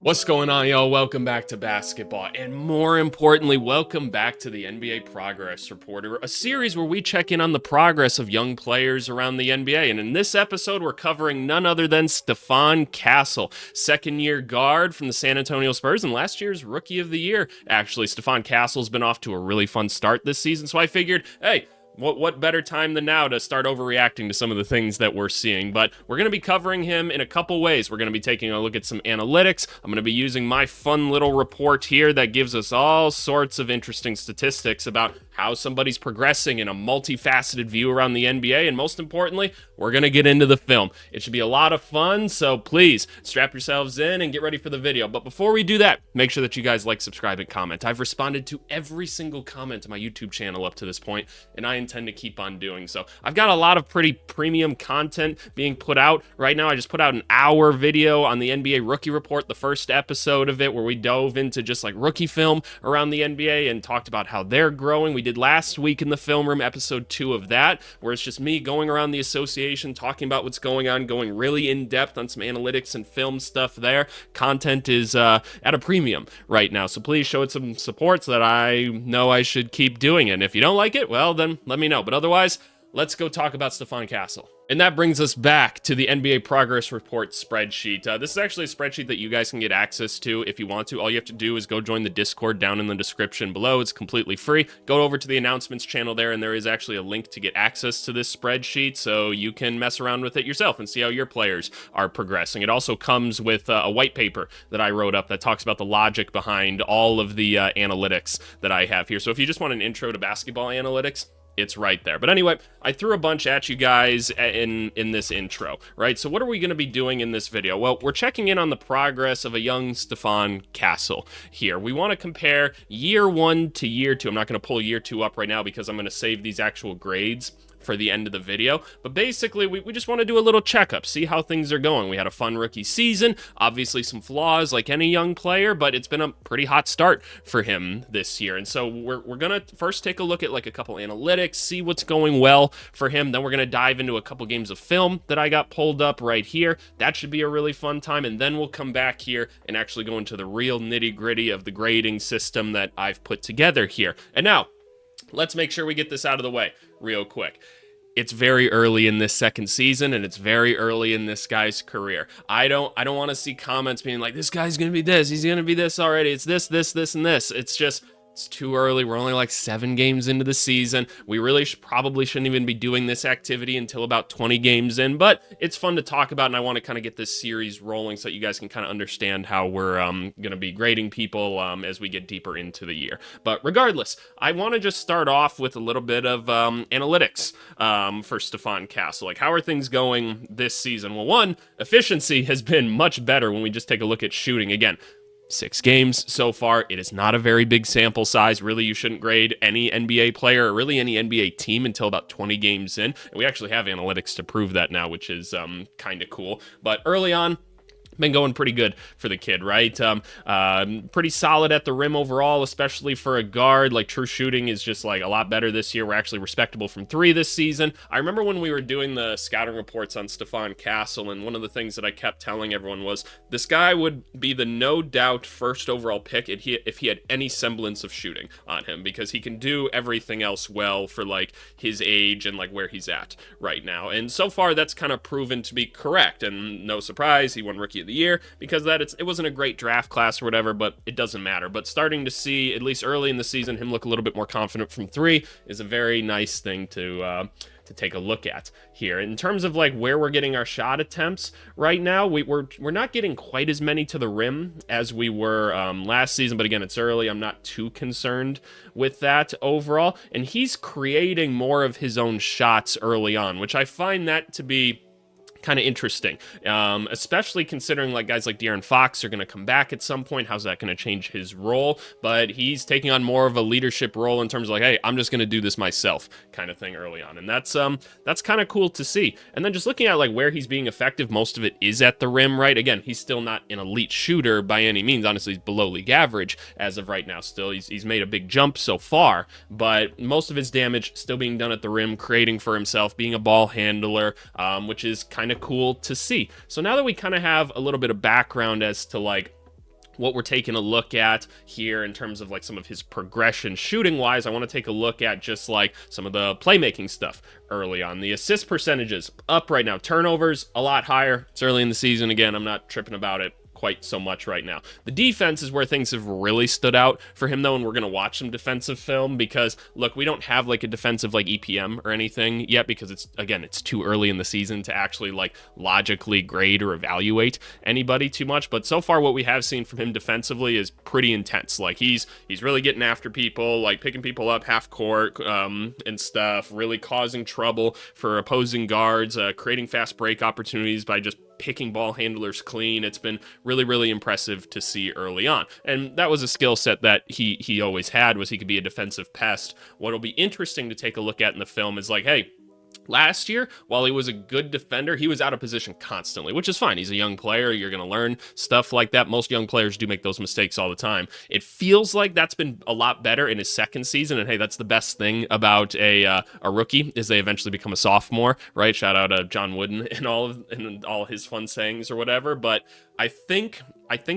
What's going on, y'all? Welcome back to basketball, and more importantly, welcome back to the NBA Progress Report, a series where we check in on the progress of young players around the NBA. And in this episode, we're covering none other than Stephon Castle, second-year guard from the San Antonio Spurs, and last year's Rookie of the Year. Actually, Stephon Castle's been off to a really fun start this season, so I figured, hey, what better time than now to start overreacting to some of the things that we're seeing? But we're going to be covering him in a couple ways. We're going to be taking a look at some analytics. I'm going to be using my fun little report here that gives us all sorts of interesting statistics about how somebody's progressing in a multifaceted view around the NBA. And most importantly, we're going to get into the film. It should be a lot of fun, so please strap yourselves in and get ready for the video. But before we do that, make sure that you guys like, subscribe, and comment. I've responded to every single comment on my YouTube channel up to this point, and I intend to keep on doing so. I've got a lot of pretty premium content being put out right now. I just put out an hour video on the NBA Rookie Report, the first episode of it, where we dove into just like rookie film around the NBA and talked about how they're growing. We did last week in the film room, episode 2 of that, where it's just me going around the association, talking about what's going on, going really in depth on some analytics and film stuff there. Content is at a premium right now, so please show it some support so that I know I should keep doing it. And if you don't like it, well, then let me know. But otherwise, let's go talk about Stephon Castle. And that brings us back to the NBA Progress Report spreadsheet. This is actually a spreadsheet that you guys can get access to if you want to. All you have to do is go join the Discord down in the description below. It's completely free. Go over to the announcements channel there, and there is actually a link to get access to this spreadsheet so you can mess around with it yourself and see how your players are progressing. It also comes with a white paper that I wrote up that talks about the logic behind all of the analytics that I have here. So if you just want an intro to basketball analytics, it's right there. But anyway, I threw a bunch at you guys in this intro, right? So what are we going to be doing in this video? Well, we're checking in on the progress of a young Stephon Castle here. We want to compare year 1 to year 2. I'm not going to pull year 2 up right now because I'm going to save these actual grades for the end of the video. But basically, we just want to do a little checkup, see how things are going. We had a fun rookie season, obviously some flaws like any young player, but it's been a pretty hot start for him this year. And so we're going to first take a look at like a couple analytics, see what's going well for him. Then we're going to dive into a couple games of film that I got pulled up right here. That should be a really fun time. And then we'll come back here and actually go into the real nitty-gritty of the grading system that I've put together here. And now, let's make sure we get this out of the way real quick. It's very early in this second season, and it's very early in this guy's career. I don't want to see comments being like, this guy's going to be this, he's going to be this already, it's this, and this. It's just, it's too early. We're only like 7 games into the season. We really probably shouldn't even be doing this activity until about 20 games in, but it's fun to talk about, and I want to kind of get this series rolling so that you guys can kind of understand how we're going to be grading people as we get deeper into the year. But regardless, I want to just start off with a little bit of analytics for Stephon Castle. Like, how are things going this season? Well, one, efficiency has been much better when we just take a look at shooting. Again, 6 games so far. It is not a very big sample size. Really, you shouldn't grade any NBA player or really any NBA team until about 20 games in. And we actually have analytics to prove that now, which is kind of cool. But early on, been going pretty good for the kid, right? Pretty solid at the rim overall, especially for a guard. Like, true shooting is just like a lot better this year. We're actually respectable from 3 this season. I remember when we were doing the scouting reports on Stephon Castle, and one of the things that I kept telling everyone was this guy would be the no doubt first overall pick if he had any semblance of shooting on him, because he can do everything else well for like his age and like where he's at right now. And so far, that's kind of proven to be correct. And no surprise, he won Rookie of the Year because that it wasn't a great draft class or whatever, but it doesn't matter. But starting to see, at least early in the season, him look a little bit more confident from 3 is a very nice thing to take a look at here. In terms of like where we're getting our shot attempts right now, we're not getting quite as many to the rim as we were last season, but again, it's early. I'm not too concerned with that overall. And he's creating more of his own shots early on, which I find that to be kind of interesting, especially considering like guys like De'Aaron Fox are going to come back at some point. How's that going to change his role? But he's taking on more of a leadership role in terms of like, hey, I'm just going to do this myself kind of thing early on. And that's kind of cool to see. And then just looking at like where he's being effective, most of it is at the rim, right? Again, he's still not an elite shooter by any means. Honestly, he's below league average as of right now. Still, he's made a big jump so far, but most of his damage still being done at the rim, creating for himself, being a ball handler, which is kind of cool to see. So now that we kind of have a little bit of background as to like what we're taking a look at here in terms of like some of his progression shooting wise, I want to take a look at just like some of the playmaking stuff early on. The assist percentages up right now, turnovers a lot higher. It's early in the season. Again, I'm not tripping about it quite so much right now. The defense is where things have really stood out for him though, and we're going to watch some defensive film because look, we don't have like a defensive like EPM or anything yet because it's too early in the season to actually like logically grade or evaluate anybody too much. But so far what we have seen from him defensively is pretty intense. Like he's really getting after people, like picking people up half court and stuff, really causing trouble for opposing guards, creating fast break opportunities by just picking ball handlers clean. It's been really, really impressive to see early on. And that was a skill set that he always had, was he could be a defensive pest. What'll be interesting to take a look at in the film is like, hey, last year, while he was a good defender, he was out of position constantly, which is fine. He's a young player. You're going to learn stuff like that. Most young players do make those mistakes all the time. It feels like that's been a lot better in his second season. And hey, that's the best thing about a rookie is they eventually become a sophomore, right? Shout out to John Wooden and all his fun sayings or whatever. But I think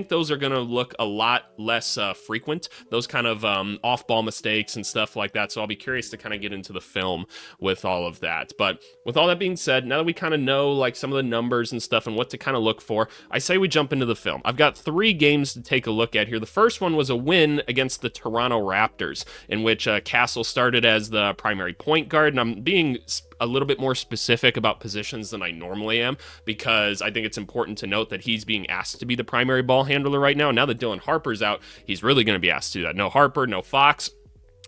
those are going to look a lot less frequent, those kind of off-ball mistakes and stuff like that. So I'll be curious to kind of get into the film with all of that. But with all that being said, now that we kind of know like some of the numbers and stuff and what to kind of look for, I say we jump into the film. I've got 3 games to take a look at here. The first one was a win against the Toronto Raptors, in which Castle started as the primary point guard, and I'm being a little bit more specific about positions than I normally am, because I think it's important to note that he's being asked to be the primary ball handler right now. Now that Dylan Harper's out, he's really going to be asked to do that. No Harper, no Fox.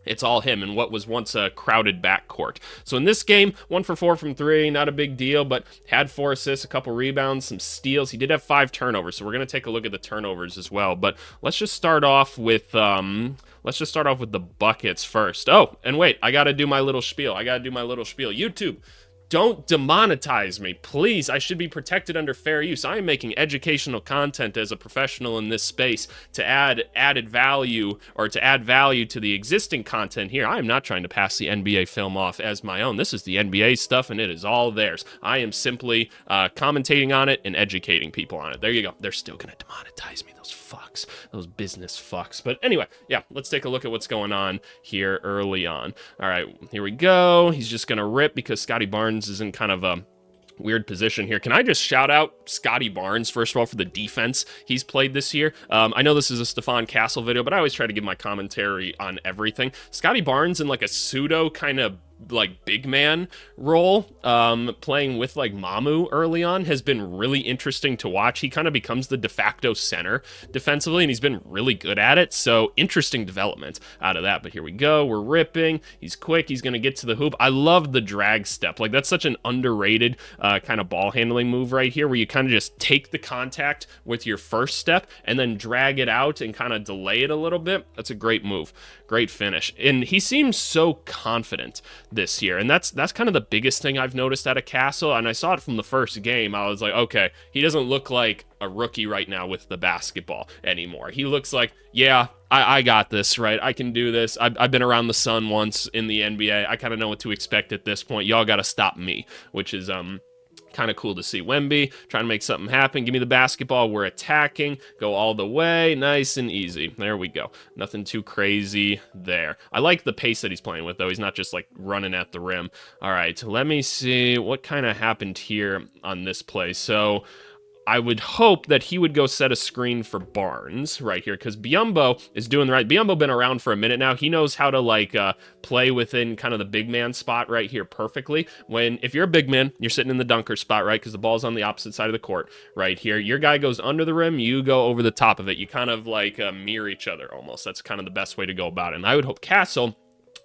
It's all him in what was once a crowded backcourt. So in this game, 1 for 4 from 3, not a big deal, but had 4 assists, a couple rebounds, some steals. He did have 5 turnovers, so we're going to take a look at the turnovers as well. But let's just start off with the buckets first. Oh, and wait, I got to do my little spiel. YouTube, don't demonetize me, please. I should be protected under fair use. I am making educational content as a professional in this space to add value to the existing content here. I am not trying to pass the NBA film off as my own. This is the NBA stuff, and it is all theirs. I am simply commentating on it and educating people on it. There you go. They're still going to demonetize me, those fucks, those business fucks. But anyway, yeah, let's take a look at what's going on here early on. All right, here we go. He's just going to rip because Scotty Barnes is in kind of a weird position here. Can I just shout out Scotty Barnes, first of all, for the defense he's played this year? I know this is a Stephon Castle video, but I always try to give my commentary on everything. Scotty Barnes in like a pseudo kind of like big man role, playing with like Mamu early on, has been really interesting to watch. He kind of becomes the de facto center defensively, and he's been really good at it. So interesting development out of that. But here we go. We're ripping. He's quick. He's going to get to the hoop. I love the drag step. Like that's such an underrated kind of ball handling move right here, where you kind of just take the contact with your first step and then drag it out and kind of delay it a little bit. That's a great move. Great finish. And he seems so confident this year, and that's kind of the biggest thing I've noticed out of Castle, and I saw it from the first game. I was like, okay, he doesn't look like a rookie right now with the basketball anymore. He looks like, yeah, I got this, right? I can do this. I've been around the sun once in the NBA. I kind of know what to expect at this point. Y'all got to stop me, which is kind of cool to see. Wemby trying to make something happen. Give me the basketball. We're attacking. Go all the way. Nice and easy. There we go. Nothing too crazy there. I like the pace that he's playing with, though. He's not just like running at the rim. All right, let me see what kind of happened here on this play. So I would hope that he would go set a screen for Barnes right here, because Biyombo is doing the right. Biyombo been around for a minute now. He knows how to like play within kind of the big man spot right here perfectly. If you're a big man, you're sitting in the dunker spot, right? Because the ball's on the opposite side of the court right here. Your guy goes under the rim, you go over the top of it. You kind of like mirror each other almost. That's kind of the best way to go about it. And I would hope Castle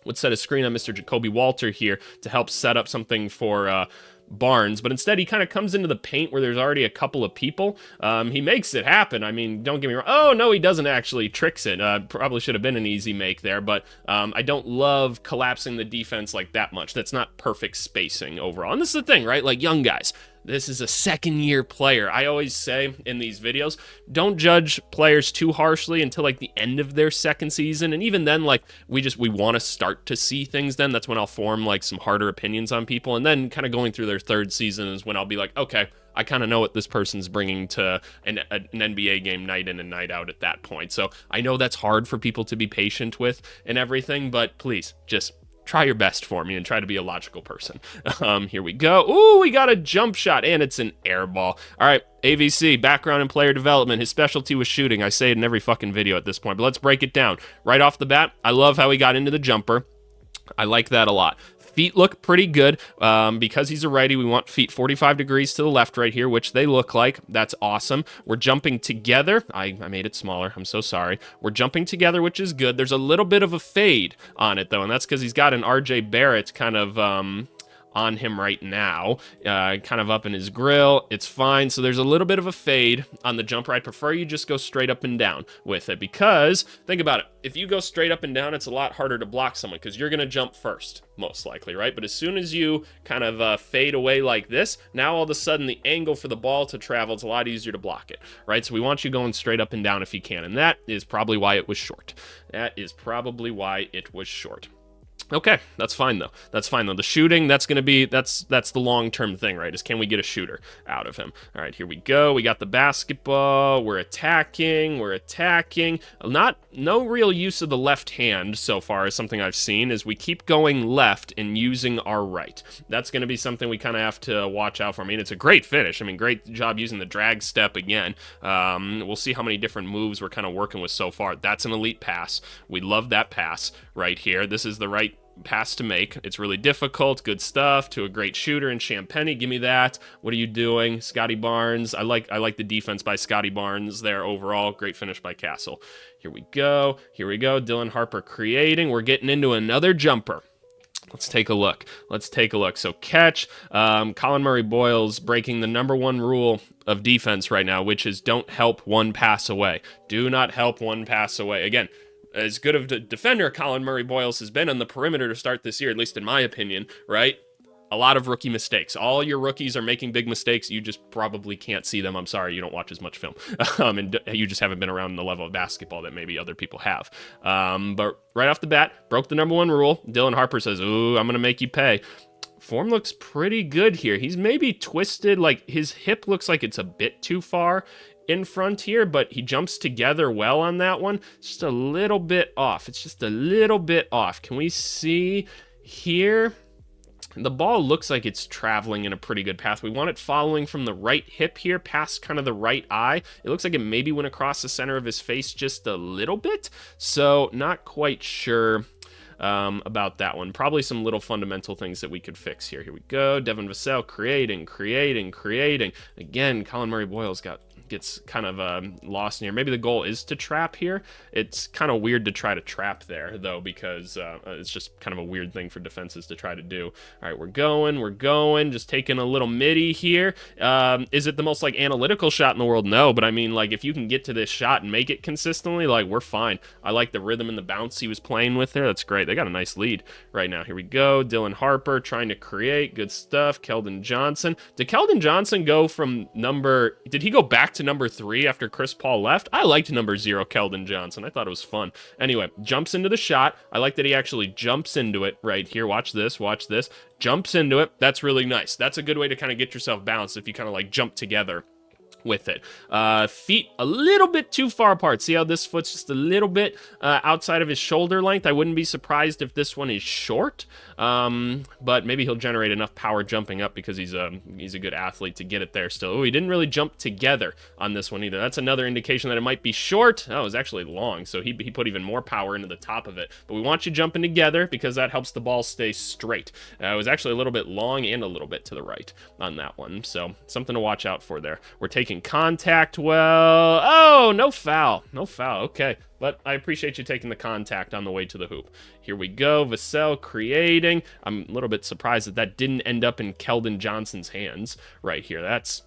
would set a screen on Mr. Jacoby Walter here to help set up something for Barnes, but instead he kind of comes into the paint where there's already a couple of people. He makes it happen. I mean, don't get me wrong. Oh, no, he doesn't actually. Tricks it. Probably should have been an easy make there, but I don't love collapsing the defense like that much. That's not perfect spacing overall. And this is the thing, right? Like young guys. This is a second-year player. I always say in these videos, don't judge players too harshly until like the end of their second season. And even then, like we want to start to see things then. That's when I'll form like some harder opinions on people. And then kind of going through their third season is when I'll be like, okay, I kind of know what this person's bringing to an NBA game night in and night out at that point. So I know that's hard for people to be patient with and everything, but please just try your best for me and try to be a logical person. Here we go. Ooh, we got a jump shot, and it's an air ball. All right, AVC, background and player development. His specialty was shooting. I say it in every fucking video at this point, but let's break it down. Right off the bat, I love how he got into the jumper. I like that a lot. Feet look pretty good. Because he's a righty, we want feet 45 degrees to the left right here, which they look like. That's awesome. We're jumping together. I made it smaller. I'm so sorry. We're jumping together, which is good. There's a little bit of a fade on it, though, and that's because he's got an RJ Barrett kind of on him right now, kind of up in his grill. It's fine. So there's a little bit of a fade on the jumper. I'd prefer you just go straight up and down with it, because think about it. If you go straight up and down, it's a lot harder to block someone because you're going to jump first, most likely, right? But as soon as you kind of fade away like this, now all of a sudden the angle for the ball to travel, it's a lot easier to block it, right? So we want you going straight up and down if you can. And that is probably why it was short. That is probably why it was short. Okay, that's fine though. That's fine though. The shooting, that's gonna be that's the long-term thing, right? Is can we get a shooter out of him? All right, here we go. We got the basketball. We're attacking. No real use of the left hand so far is something I've seen. Is we keep going left and using our right. That's gonna be something we kind of have to watch out for. I mean, it's a great finish. I mean, great job using the drag step again. We'll see how many different moves we're kind of working with so far. That's an elite pass. We love that pass right here. This is the right pass to make. It's really difficult. Good stuff to a great shooter in Champagny. Give me that. What are you doing, Scotty Barnes? I like the defense by Scotty Barnes there overall. Great finish by Castle. Here we go. Dylan Harper creating. We're getting into another jumper. Let's take a look. So catch. Colin Murray-Boyles breaking the number one rule of defense right now, which is don't help one pass away. Do not help one pass away. Again, as good of a defender Colin Murray-Boyles has been on the perimeter to start this year, at least in my opinion, right? A lot of rookie mistakes. All your rookies are making big mistakes. You just probably can't see them. I'm sorry, you don't watch as much film. And you just haven't been around the level of basketball that maybe other people have. But right off the bat, broke the number one rule. Dylan Harper says, ooh, I'm going to make you pay. Form looks pretty good here. He's maybe twisted, like his hip looks like it's a bit too far in front here, but he jumps together well on that one. Just a little bit off. It's just a little bit off. Can we see here? The ball looks like it's traveling in a pretty good path. We want it following from the right hip here past kind of the right eye. It looks like it maybe went across the center of his face just a little bit. So not quite sure about that one. Probably some little fundamental things that we could fix here. Here we go. Devin Vassell creating. Again, Colin Murray-Boyles gets kind of lost in here. Maybe the goal is to trap here. It's kind of weird to try to trap there, though, because it's just kind of a weird thing for defenses to try to do. All right, we're going, just taking a little midi here. Is it the most, like, analytical shot in the world? No, but I mean, like, if you can get to this shot and make it consistently, like, we're fine. I like the rhythm and the bounce he was playing with there. That's great. They got a nice lead right now. Here we go. Dylan Harper trying to create. Good stuff. Keldon Johnson. Did Keldon Johnson go from did he go back to number 3 after Chris Paul left? I liked number 0, Keldon Johnson. I thought it was fun. Anyway, jumps into the shot. I like that he actually jumps into it right here. Watch this. Jumps into it. That's really nice. That's a good way to kind of get yourself balanced if you kind of like jump together with it. Feet a little bit too far apart. See how this foot's just a little bit outside of his shoulder length? I wouldn't be surprised if this one is short, but maybe he'll generate enough power jumping up because he's a good athlete to get it there still. Oh, he didn't really jump together on this one either. That's another indication that it might be short. Oh, it was actually long, so he put even more power into the top of it. But we want you jumping together because that helps the ball stay straight. It was actually a little bit long and a little bit to the right on that one, so something to watch out for there. We're taking contact well. Oh, no foul. Okay, but I appreciate you taking the contact on the way to the hoop. Here we go. Vassell creating. I'm a little bit surprised that didn't end up in Keldon Johnson's hands right here. That's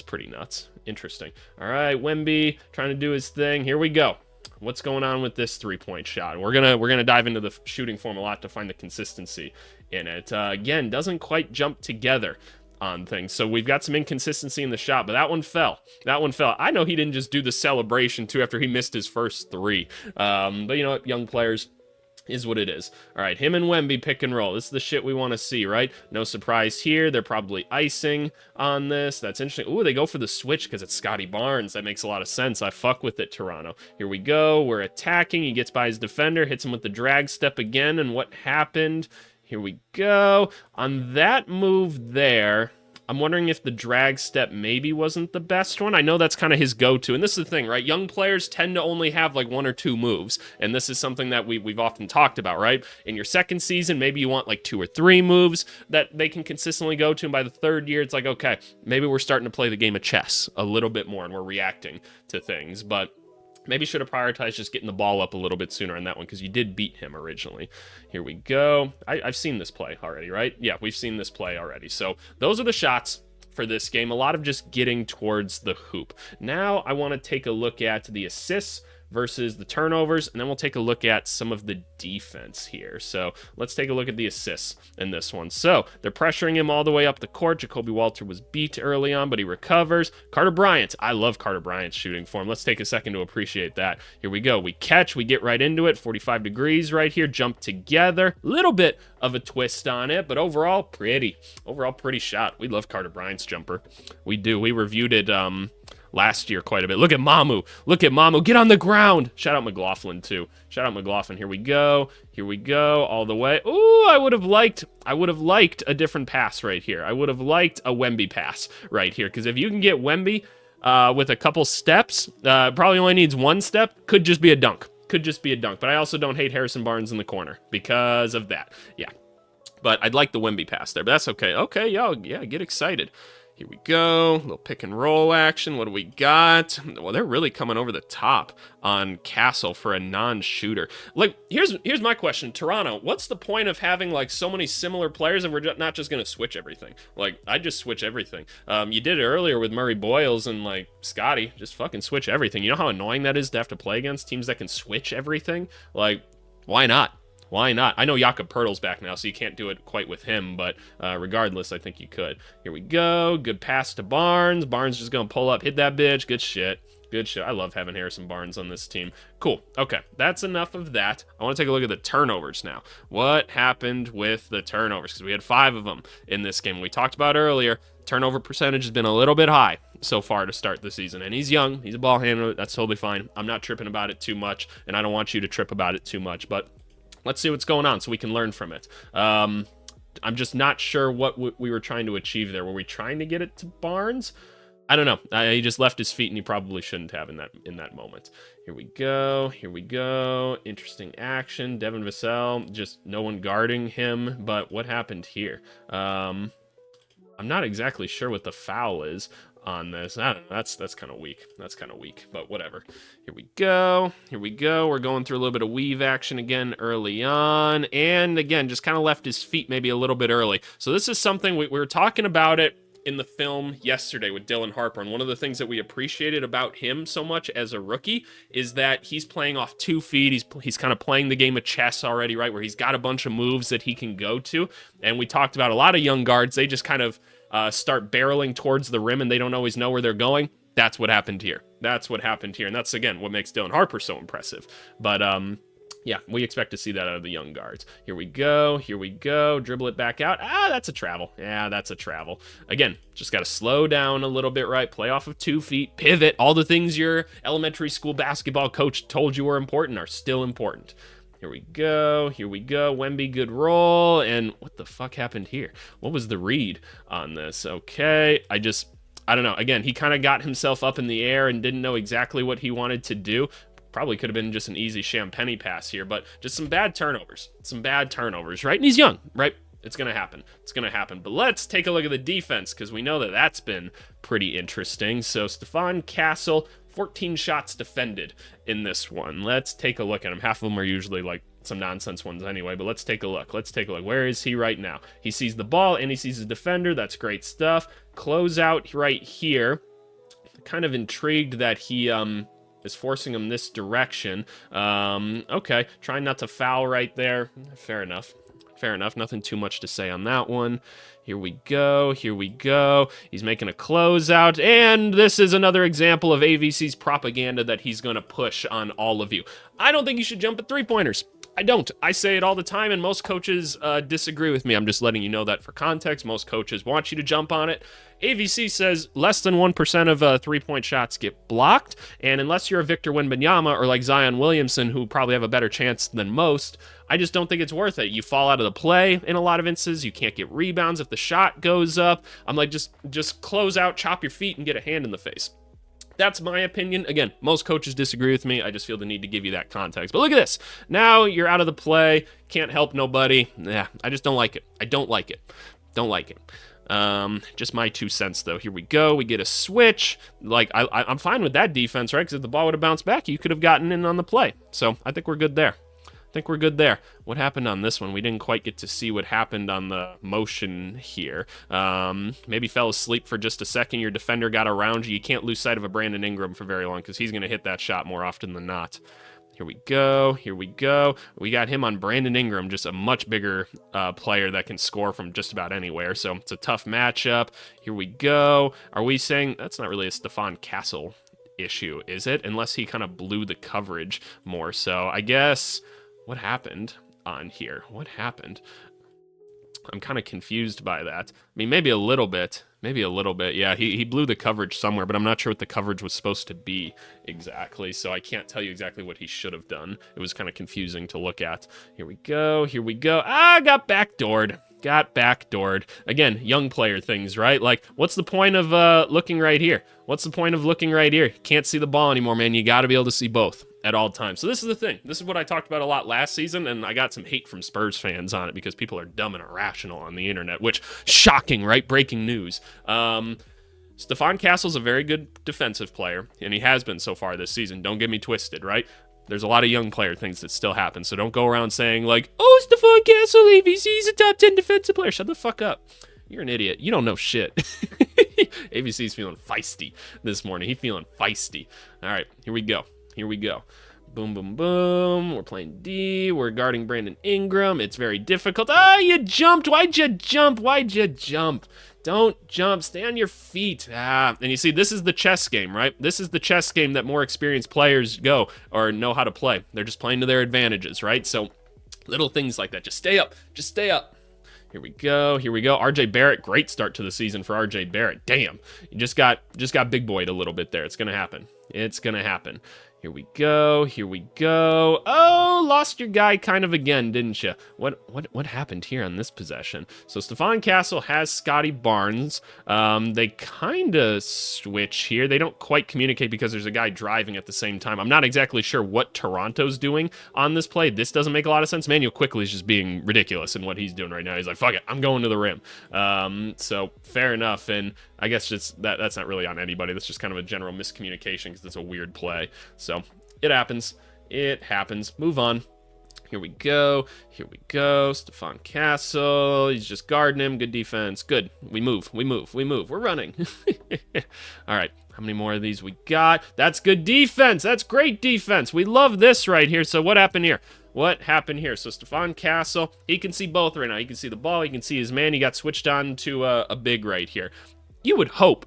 pretty nuts. Interesting. All right, Wemby trying to do his thing. Here we go. What's going on with this three-point shot? We're gonna dive into the shooting form a lot to find the consistency in it. Again, doesn't quite jump together on things. So we've got some inconsistency in the shot, but that one fell. I know he didn't just do the celebration too after he missed his first 3. But you know what, young players, is what it is. All right, him and Wemby pick and roll. This is the shit we want to see, right? No surprise here. They're probably icing on this. That's interesting. Ooh, they go for the switch because it's Scotty Barnes. That makes a lot of sense. I fuck with it, Toronto. Here we go. We're attacking. He gets by his defender, hits him with the drag step again, and what happened? Here we go. On that move there, I'm wondering if the drag step maybe wasn't the best one. I know that's kind of his go-to, and this is the thing, right? Young players tend to only have like 1 or 2 moves, and this is something that we've often talked about, right? In your second season, maybe you want like 2 or 3 moves that they can consistently go to, and by the 3rd year, it's like, okay, maybe we're starting to play the game of chess a little bit more, and we're reacting to things, but maybe should have prioritized just getting the ball up a little bit sooner on that one because you did beat him originally. Here we go. I've seen this play already, right? Yeah, we've seen this play already. So those are the shots for this game. A lot of just getting towards the hoop. Now I want to take a look at the assists versus the turnovers, and then we'll take a look at some of the defense here. So let's take a look at the assists in this one. So they're pressuring him all the way up the court. Jacoby Walter was beat early on, but he recovers. Carter Bryant, I love Carter Bryant's shooting form. Let's take a second to appreciate that. Here we go. We catch, we get right into it. 45 degrees right here, jump together. Little bit of a twist on it, but overall pretty shot. We love Carter Bryant's jumper. We do. We reviewed it last year quite a bit. Look at Mamu. Look at Mamu. Get on the ground. Shout out McLaughlin too. Shout out McLaughlin. Here we go. Here we go. All the way. Ooh, I would have liked a different pass right here. I would have liked a Wemby pass right here. Because if you can get Wemby with a couple steps, probably only needs 1 step. Could just be a dunk. Could just be a dunk. But I also don't hate Harrison Barnes in the corner because of that. Yeah. But I'd like the Wemby pass there. But that's okay. Okay, y'all. Yeah, get excited. Here we go, little pick and roll action. What do we got? Well, they're really coming over the top on Castle for a non-shooter. Like, here's my question, Toronto. What's the point of having like so many similar players if we're not just gonna switch everything? Like, I just switch everything. You did it earlier with Murray Boyles and like Scotty. Just fucking switch everything. You know how annoying that is to have to play against teams that can switch everything? Like, why not? Why not? I know Jakob Pertl's back now, so you can't do it quite with him, but regardless, I think you could. Here we go. Good pass to Barnes. Barnes just going to pull up, hit that bitch. Good shit. Good shit. I love having Harrison Barnes on this team. Cool. Okay, that's enough of that. I want to take a look at the turnovers now. What happened with the turnovers? Because we had 5 of them in this game. We talked about earlier, turnover percentage has been a little bit high so far to start the season. And he's young. He's a ball handler. That's totally fine. I'm not tripping about it too much, and I don't want you to trip about it too much, but let's see what's going on so we can learn from it. I'm just not sure what we were trying to achieve there. Were we trying to get it to Barnes? I don't know. He just left his feet, and he probably shouldn't have in that moment. Here we go. Here we go. Interesting action. Devin Vassell, just no one guarding him. But what happened here? I'm not exactly sure what the foul is on this. I don't know. That's kind of weak. That's kind of weak, but whatever. Here we go. Here we go. We're going through a little bit of weave action again early on. And again, just kind of left his feet maybe a little bit early. So this is something we were talking about it in the film yesterday with Dylan Harper. And one of the things that we appreciated about him so much as a rookie is that he's playing off 2 feet. He's kind of playing the game of chess already, right? Where he's got a bunch of moves that he can go to. And we talked about a lot of young guards. They just kind of start barreling towards the rim and they don't always know where they're going. That's what happened here. That's what happened here. And that's, again, what makes Dylan Harper so impressive. But, yeah, we expect to see that out of the young guards. Here we go. Here we go. Dribble it back out. That's a travel. Yeah, that's a travel. Again, just got to slow down a little bit, right? Play off of 2 feet. Pivot. All the things your elementary school basketball coach told you were important are still important. Here we go. Here we go. Wemby, good roll. And what the fuck happened here? What was the read on this? Okay. I don't know. Again, he kind of got himself up in the air and didn't know exactly what he wanted to do. Probably could have been just an easy Champagny pass here, but just some bad turnovers. Some bad turnovers, right? And he's young, right? It's going to happen. It's going to happen. But let's take a look at the defense because we know that that's been pretty interesting. So Stephon Castle, 14 shots defended in this one. Let's take a look at him. Half of them are usually like some nonsense ones anyway, but let's take a look. Let's take a look. Where is he right now? He sees the ball and he sees his defender. That's great stuff. Close out right here. Kind of intrigued that he is forcing him this direction. Okay, trying not to foul right there. Fair enough. Fair enough. Nothing too much to say on that one. Here we go. Here we go. He's making a closeout. And this is another example of AVC's propaganda that he's going to push on all of you. I don't think you should jump at 3-pointers. I don't. I say it all the time, and most coaches disagree with me. I'm just letting you know that for context. Most coaches want you to jump on it. AVC says less than 1% of three-point shots get blocked, and unless you're a Victor Wembanyama or like Zion Williamson, who probably have a better chance than most, I just don't think it's worth it. You fall out of the play in a lot of instances. You can't get rebounds if the shot goes up. I'm like, just close out, chop your feet, and get a hand in the face. That's my opinion. Again, most coaches disagree with me. I just feel the need to give you that context. But look at this. Now you're out of the play. Can't help nobody. Yeah, I just don't like it. I don't like it. Don't like it. Just my 2 cents, though. Here we go. We get a switch. Like, I'm fine with that defense, right? Because if the ball would have bounced back, you could have gotten in on the play. So I think we're good there. What happened on this one? We didn't quite get to see what happened on the motion here. Maybe fell asleep for just a second. Your defender got around you. You can't lose sight of a Brandon Ingram for very long because he's going to hit that shot more often than not. Here we go. We got him on Brandon Ingram, just a much bigger player that can score from just about anywhere. So it's a tough matchup. Here we go. Are we saying that's not really a Stephon Castle issue, is it? Unless he kind of blew the coverage more. So I guess... what happened on here? What happened? I'm kind of confused by that. I mean, maybe a little bit. Yeah, he blew the coverage somewhere, but I'm not sure what the coverage was supposed to be exactly, so I can't tell you exactly what he should have done. It was kind of confusing to look at. Here we go. Got backdoored. Again, young player things, right? Like, what's the point of looking right here? Can't see the ball anymore, man. You got to be able to see both at all times. So this is the thing. This is what I talked about a lot last season, and I got some hate from Spurs fans on it because people are dumb and irrational on the internet, which, shocking, right? Breaking news. Stephon Castle's a very good defensive player, and he has been so far this season. Don't get me twisted, right? There's a lot of young player things that still happen, so don't go around saying, like, oh, Stephon Castle, AVC's a top 10 defensive player. Shut the fuck up. You're an idiot. You don't know shit. AVC's feeling feisty this morning. He's feeling feisty. All right, here we go. Boom, boom, boom. We're playing D. We're guarding Brandon Ingram. It's very difficult. You jumped. Why'd you jump? Don't jump. Stay on your feet. And you see, this is the chess game, right? This is the chess game that more experienced players go or know how to play. They're just playing to their advantages, right? So little things like that. Just stay up. Here we go. RJ Barrett, great start to the season for RJ Barrett. Damn. You just got big boyed a little bit there. It's going to happen. Here we go. Oh, lost your guy kind of again, didn't you? What happened here on this possession? So Stephon Castle has Scotty Barnes. They kind of switch here. They don't quite communicate because there's a guy driving at the same time. I'm not exactly sure what Toronto's doing on this play. This doesn't make a lot of sense. Manuel Quickley is just being ridiculous in what he's doing right now. He's like, fuck it, I'm going to the rim. So fair enough. And I guess just that's not really on anybody. That's just kind of a general miscommunication because it's a weird play. So it happens. Move on. Here we go. Stephon Castle. He's just guarding him. Good defense. Good. We move. We're running. All right. How many more of these we got? That's good defense. That's great defense. We love this right here. So what happened here? So Stephon Castle, he can see both right now. He can see the ball. He can see his man. He got switched on to a big right here. You would hope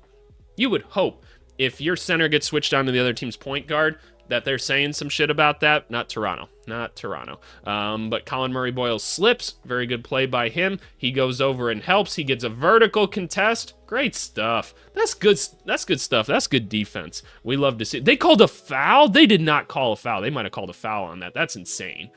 if your center gets switched on to the other team's point guard that they're saying some shit about that. Not Toronto. But Colin Murray-Boyle slips. Very good play by him. He goes over and helps. He gets a vertical contest. Great stuff. That's good stuff. That's good defense. We love to see it. They called a foul? They did not call a foul. They might have called a foul on that. That's insane.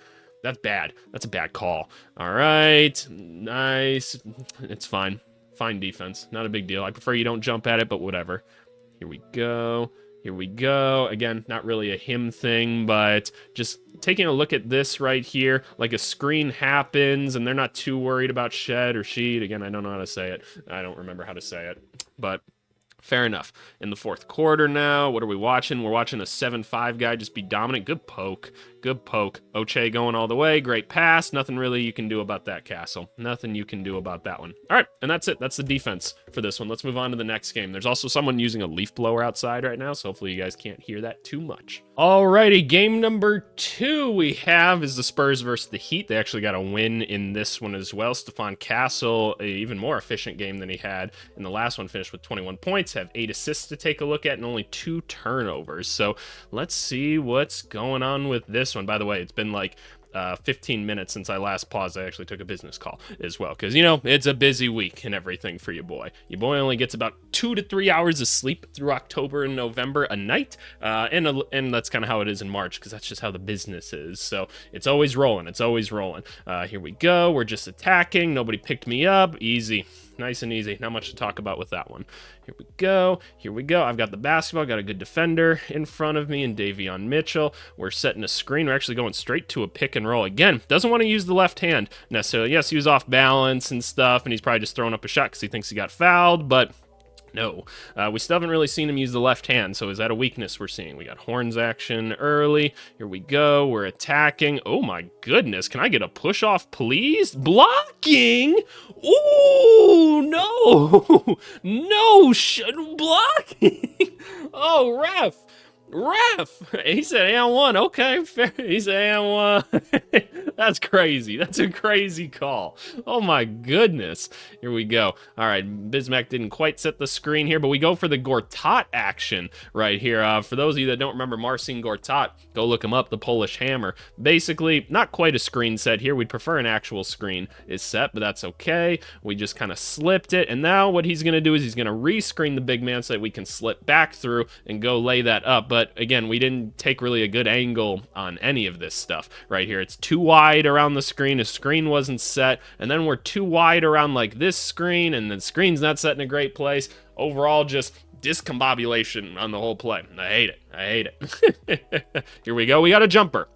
That's bad. That's a bad call. All right. Nice. It's fine. Fine defense. Not a big deal. I prefer you don't jump at it, but whatever. Here we go. Again, not really a him thing, but just taking a look at this right here, like a screen happens and they're not too worried about shed or sheet. Again, I don't know how to say it. I don't remember how to say it, but fair enough. In the fourth quarter now, what are we watching? We're watching a 7-5 guy just be dominant. Good poke. Oche going all the way. Great pass. Nothing really you can do about that, Castle. Nothing you can do about that one. All right, and that's it. That's the defense for this one. Let's move on to the next game. There's also someone using a leaf blower outside right now, so hopefully you guys can't hear that too much. Alrighty, game number 2 we have is the Spurs versus the Heat. They actually got a win in this one as well. Stephon Castle, an even more efficient game than he had in the last one, finished with 21 points, have 8 assists to take a look at, and only 2 turnovers. So let's see what's going on with this one. By the way, it's been like 15 minutes since I last paused. I actually took a business call as well, because, you know, it's a busy week and everything for your boy. Your boy only gets about 2 to 3 hours of sleep through October and November a night, and that's kind of how it is in March, because that's just how the business is. So it's always rolling. It's always rolling. Here we go. We're just attacking. Nobody picked me up. Easy. Nice and easy. Not much to talk about with that one. Here we go. Here we go. I've got the basketball. Got a good defender in front of me and Davion Mitchell. We're setting a screen. We're actually going straight to a pick and roll. Again, doesn't want to use the left hand necessarily. Yes, he was off balance and stuff, and he's probably just throwing up a shot because he thinks he got fouled, but no. We still haven't really seen him use the left hand, so is that a weakness we're seeing? We got horns action early. Here we go. We're attacking. Oh my goodness. Can I get a push off, please? Blocking? Ooh, no. No, blocking. Oh, ref. He said and one. Okay, fair. He said and one. That's crazy. That's a crazy call. Oh my goodness. Here we go. All right, Bismack didn't quite set the screen here, but we go for the Gortat action right here. For those of you that don't remember Marcin Gortat, go look him up, the Polish Hammer. Basically, not quite a screen set here. We'd prefer an actual screen is set, but that's okay. We just kind of slipped it, and now what he's going to do is he's going to rescreen the big man so that we can slip back through and go lay that up. But again, we didn't take really a good angle on any of this stuff right here. It's too wide around the screen. The screen wasn't set, and then we're too wide around like this screen, and the screen's not set in a great place. Overall, just discombobulation on the whole play. I hate it. Here we go. We got a jumper.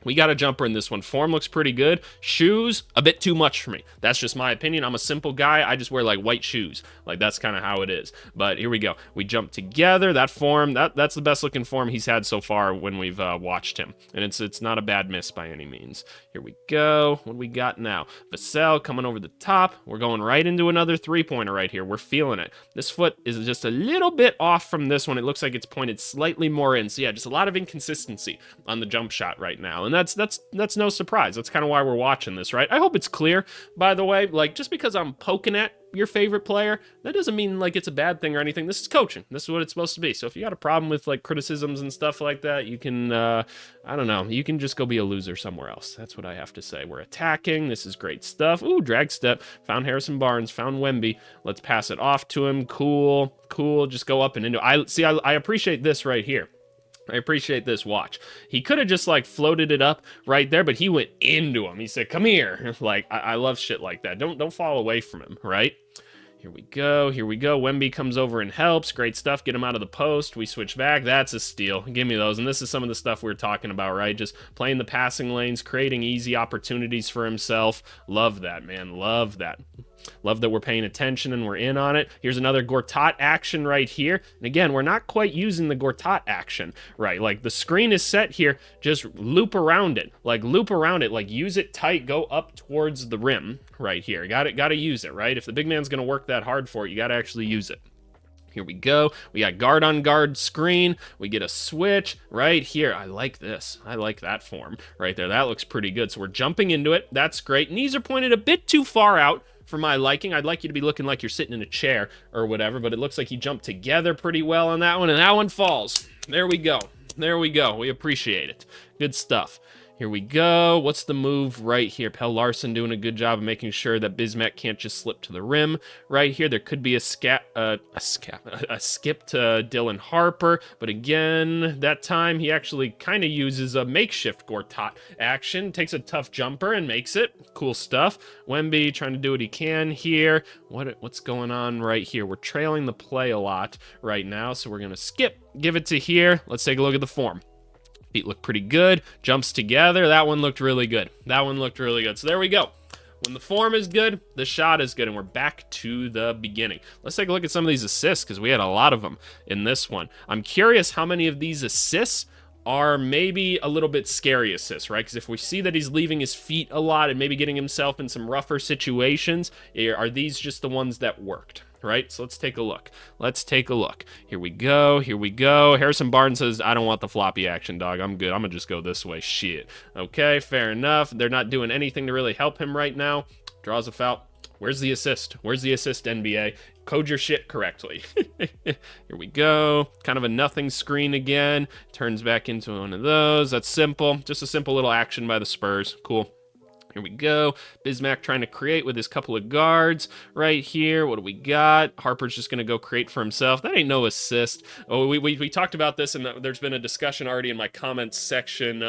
We got a jumper in this one. Form looks pretty good. Shoes, a bit too much for me. That's just my opinion. I'm a simple guy. I just wear like white shoes. Like that's kind of how it is. But here we go. We jump together. That form, that's the best looking form he's had so far when we've watched him. And it's not a bad miss by any means. Here we go. What do we got now? Vassell coming over the top. We're going right into another three-pointer right here. We're feeling it. This foot is just a little bit off from this one. It looks like it's pointed slightly more in. So yeah, just a lot of inconsistency on the jump shot right now. And that's no surprise. That's kind of why we're watching this, right? I hope it's clear, by the way. Like, just because I'm poking at your favorite player, that doesn't mean like it's a bad thing or anything. This is coaching. This is what it's supposed to be. So if you got a problem with like criticisms and stuff like that, you can, I don't know, you can just go be a loser somewhere else. That's what I have to say. We're attacking. This is great stuff. Ooh, drag step. Found Harrison Barnes. Found Wemby. Let's pass it off to him. Cool. Just go up and into. I appreciate this right here. I appreciate this. Watch. He could have just like floated it up right there, but he went into him. He said, "Come here." Like I love shit like that. Don't fall away from him, right? Here we go. Wemby comes over and helps. Great stuff. Get him out of the post. We switch back. That's a steal. Give me those. And this is some of the stuff we were talking about, right? Just playing the passing lanes, creating easy opportunities for himself. Love that, man. Love that. Love that we're paying attention and we're in on it. Here's another Gortat action right here. And again, we're not quite using the Gortat action, right? Like the screen is set here. Just loop around it. Like use it tight. Go up towards the rim right here. Got to use it, right? If the big man's going to work that hard for it, you got to actually use it. Here we go. We got guard on guard screen. We get a switch right here. I like this. I like that form right there. That looks pretty good. So we're jumping into it. That's great. Knees are pointed a bit too far out for my liking. I'd like you to be looking like you're sitting in a chair or whatever, but it looks like you jumped together pretty well on that one, and that one falls. There we go. We appreciate it. Good stuff. Here we go. What's the move right here? Pelle Larsson doing a good job of making sure that Bismack can't just slip to the rim right here. There could be a skip to Dylan Harper, but again, that time he actually kind of uses a makeshift Gortat action, takes a tough jumper and makes it. Cool stuff. Wemby trying to do what he can here. What's going on right here? We're trailing the play a lot right now, so we're going to skip, give it to here. Let's take a look at the form. Feet look pretty good. Jumps together. That one looked really good. So there we go. When the form is good, the shot is good, and we're back to the beginning. Let's take a look at some of these assists, because we had a lot of them in this one. I'm curious how many of these assists are maybe a little bit scary assists, right? Because if we see that he's leaving his feet a lot and maybe getting himself in some rougher situations, are these just the ones that worked? Right? So let's take a look. Here we go. Harrison Barnes says, "I don't want the floppy action, dog. I'm good. I'm going to just go this way." Shit. Okay, fair enough. They're not doing anything to really help him right now. Draws a foul. Where's the assist? Where's the assist, NBA? Code your shit correctly. Here we go. Kind of a nothing screen again. Turns back into one of those. That's simple. Just a simple little action by the Spurs. Cool. Here we go. Bismack trying to create with his couple of guards right here. What do we got? Harper's just going to go create for himself. That ain't no assist. Oh, we talked about this, and there's been a discussion already in my comments section.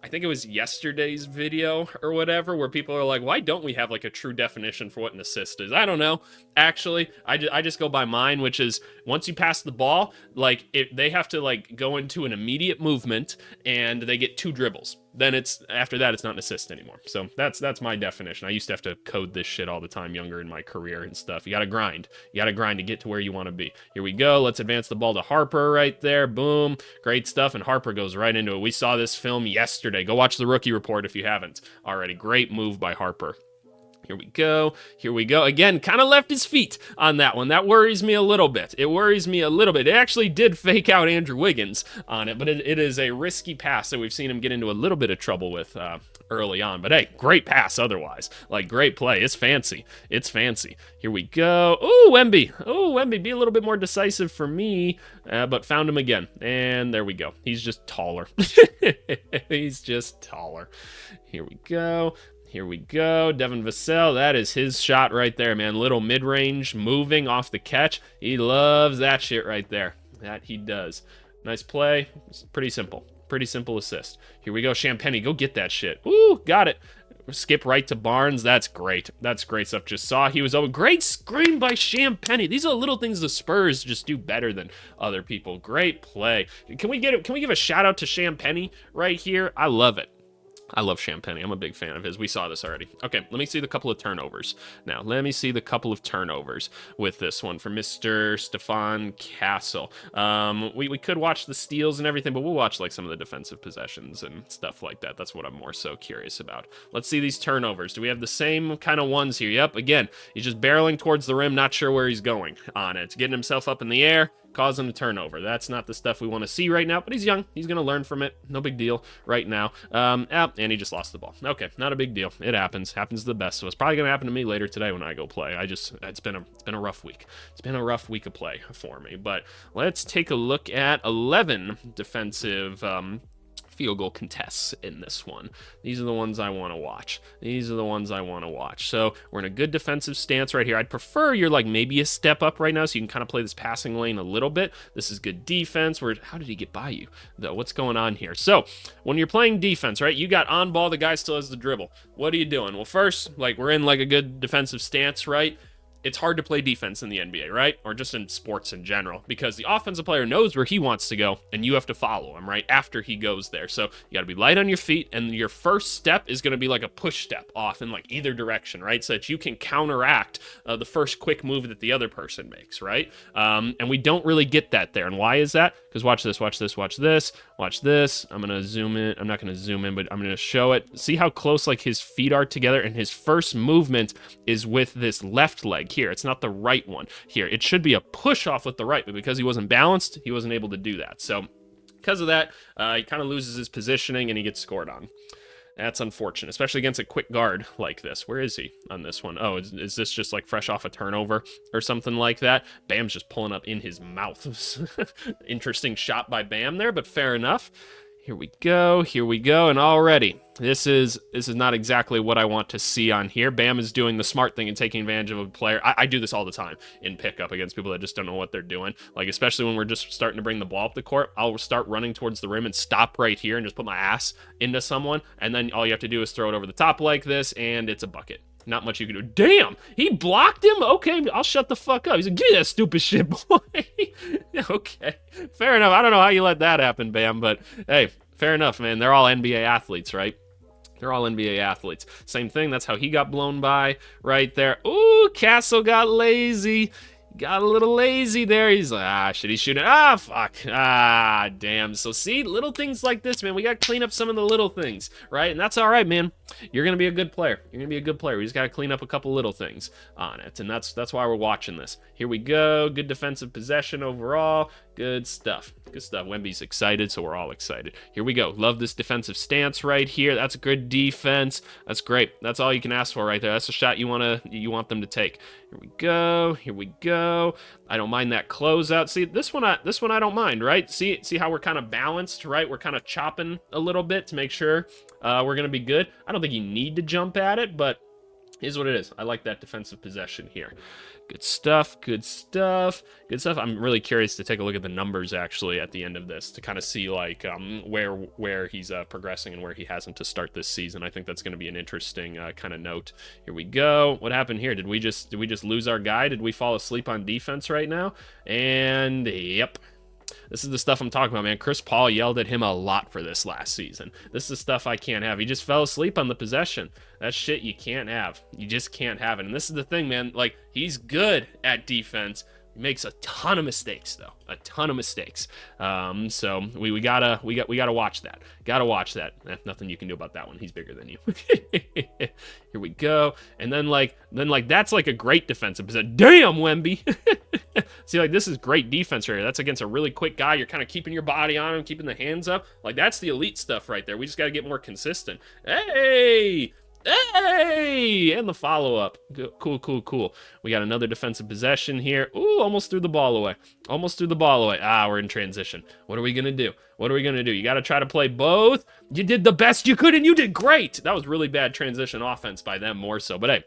I think it was yesterday's video or whatever, where people are like, why don't we have like a true definition for what an assist is? I don't know. Actually, I just go by mine, which is once you pass the ball, like they have to like go into an immediate movement and they get 2 dribbles. Then after that, it's not an assist anymore. So that's my definition. I used to have to code this shit all the time younger in my career and stuff. You got to grind. You got to grind to get to where you want to be. Here we go. Let's advance the ball to Harper right there. Boom. Great stuff. And Harper goes right into it. We saw this film yesterday. Go watch the rookie report if you haven't already. Great move by Harper. Here we go. Here we go. Again, kind of left his feet on that one. That worries me a little bit. It worries me a little bit. It actually did fake out Andrew Wiggins on it, but it is a risky pass that we've seen him get into a little bit of trouble with early on. But hey, great pass otherwise. Like, great play. It's fancy. It's fancy. Here we go. Ooh, Wemby. Ooh, Wemby. Be a little bit more decisive for me, but found him again. And there we go. He's just taller. He's just taller. Here we go. Here we go. Devin Vassell, that is his shot right there, man. Little mid-range moving off the catch. He loves that shit right there. That he does. Nice play. It's pretty simple. Pretty simple assist. Here we go. Champagny, go get that shit. Ooh, got it. Skip right to Barnes. That's great. That's great stuff. Just saw he was open. Great screen by Champagny. These are the little things the Spurs just do better than other people. Great play. Can we give a shout out to Champagny right here? I love it. I love Champagny. I'm a big fan of his. We saw this already. Okay, let me see the couple of turnovers. Now, let me see the couple of turnovers with this one for Mr. Stephon Castle. We could watch the steals and everything, but we'll watch like some of the defensive possessions and stuff like that. That's what I'm more so curious about. Let's see these turnovers. Do we have the same kind of ones here? Yep, again, he's just barreling towards the rim, not sure where he's going on it. Getting himself up in the air, causing a turnover. That's not the stuff we want to see right now, but he's young. He's going to learn from it. No big deal right now. And he just lost the ball. Okay, not a big deal. It happens. Happens to the best of us. Probably going to happen to me later today when I go play. It's been a rough week. It's been a rough week of play for me. But let's take a look at 11 defensive field goal contests in this one. These are the ones I want to watch. So we're in a good defensive stance right here. I'd prefer you're like maybe a step up right now so you can kind of play this passing lane a little bit. This is good defense. How did he get by you, though? What's going on here? So when you're playing defense, right, you got on ball, the guy still has the dribble. What are you doing? Well, first, like we're in like a good defensive stance, right? It's hard to play defense in the NBA, right? Or just in sports in general, because the offensive player knows where he wants to go, and you have to follow him, right, after he goes there. So you got to be light on your feet, and your first step is going to be like a push step off in like either direction, right? So that you can counteract the first quick move that the other person makes, right? And we don't really get that there. And why is that? Because watch this. I'm going to zoom in. I'm not going to zoom in, but I'm going to show it. See how close like his feet are together, and his first movement is with this left leg here. It's not the right one here. It should be a push off with the right, but because he wasn't balanced, he wasn't able to do that. So because of that, he kind of loses his positioning and he gets scored on. That's unfortunate, especially against a quick guard like this. Where is he on this one? Oh, is this just like fresh off a turnover or something like that? Bam's just pulling up in his mouth. Interesting shot by Bam there, but fair enough. Here we go, and already, this is not exactly what I want to see on here. Bam is doing the smart thing and taking advantage of a player. I do this all the time in pickup against people that just don't know what they're doing. Like, especially when we're just starting to bring the ball up the court, I'll start running towards the rim and stop right here and just put my ass into someone, and then all you have to do is throw it over the top like this, and it's a bucket. Not much you can do. Damn! He blocked him? Okay, I'll shut the fuck up. He's like, give me that stupid shit, boy. Okay, fair enough. I don't know how you let that happen, Bam, but hey, fair enough, man. They're all NBA athletes, right? They're all NBA athletes. Same thing. That's how he got blown by right there. Ooh, Castle got lazy. Got a little lazy there. He's like, shit, he's shooting. Fuck. Damn. So see, little things like this, man. We got to clean up some of the little things, right? And that's all right, man. You're going to be a good player. We just got to clean up a couple little things on it. And that's why we're watching this. Here we go. Good defensive possession overall. Good stuff. Good stuff. Wemby's excited, so we're all excited. Here we go. Love this defensive stance right here. That's a good defense. That's great. That's all you can ask for right there. That's a shot you want them to take. Here we go. Here we go. I don't mind that closeout. See, this one I don't mind, right? See how we're kind of balanced, right? We're kind of chopping a little bit to make sure we're going to be good. I don't think you need to jump at it, but is what it is. I like that defensive possession here. Good stuff, good stuff, good stuff. I'm really curious to take a look at the numbers actually at the end of this to kind of see like where he's progressing and where he hasn't to start this season. I think that's going to be an interesting kind of note. Here we go. What happened here? Did we just lose our guy? Did we fall asleep on defense right now? And yep. This is the stuff I'm talking about, man. Chris Paul yelled at him a lot for this last season. This is the stuff I can't have. He just fell asleep on the possession. That's shit you can't have. You just can't have it. And this is the thing, man. Like, he's good at defense. He makes a ton of mistakes, though. A ton of mistakes. So we gotta watch that. Gotta watch that. Nothing you can do about that one. He's bigger than you. Here we go. And then that's like a great defensive position. Damn, Wemby. See, like, this is great defense right here. That's against a really quick guy. You're kind of keeping your body on him, keeping the hands up. Like, that's the elite stuff right there. We just got to get more consistent. Hey! Hey! And the follow-up. Cool. We got another defensive possession here. Ooh, almost threw the ball away. Almost threw the ball away. Ah, we're in transition. What are we going to do? What are we going to do? You got to try to play both. You did the best you could, and you did great. That was really bad transition offense by them more so. But hey,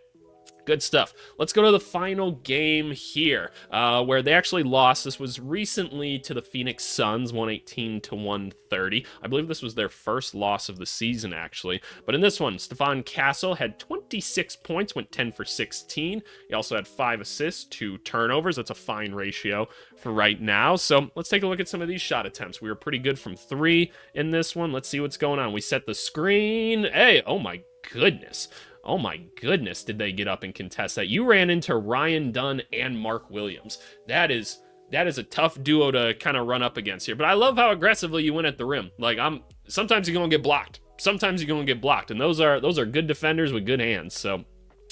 good stuff. Let's go to the final game here, where they actually lost. This was recently to the Phoenix Suns, 118-130. I believe this was their first loss of the season, actually. But in this one, Stephon Castle had 26 points, went 10 for 16. He also had 5 assists, 2 turnovers. That's a fine ratio for right now. So let's take a look at some of these shot attempts. We were pretty good from 3 in this one. Let's see what's going on. We set the screen. Hey, oh my goodness. Oh my goodness, did they get up and contest that? You ran into Ryan Dunn and Mark Williams. That is a tough duo to kind of run up against here. But I love how aggressively you went at the rim. Like, sometimes you're going to get blocked. Sometimes you're going to get blocked. And those are good defenders with good hands. So,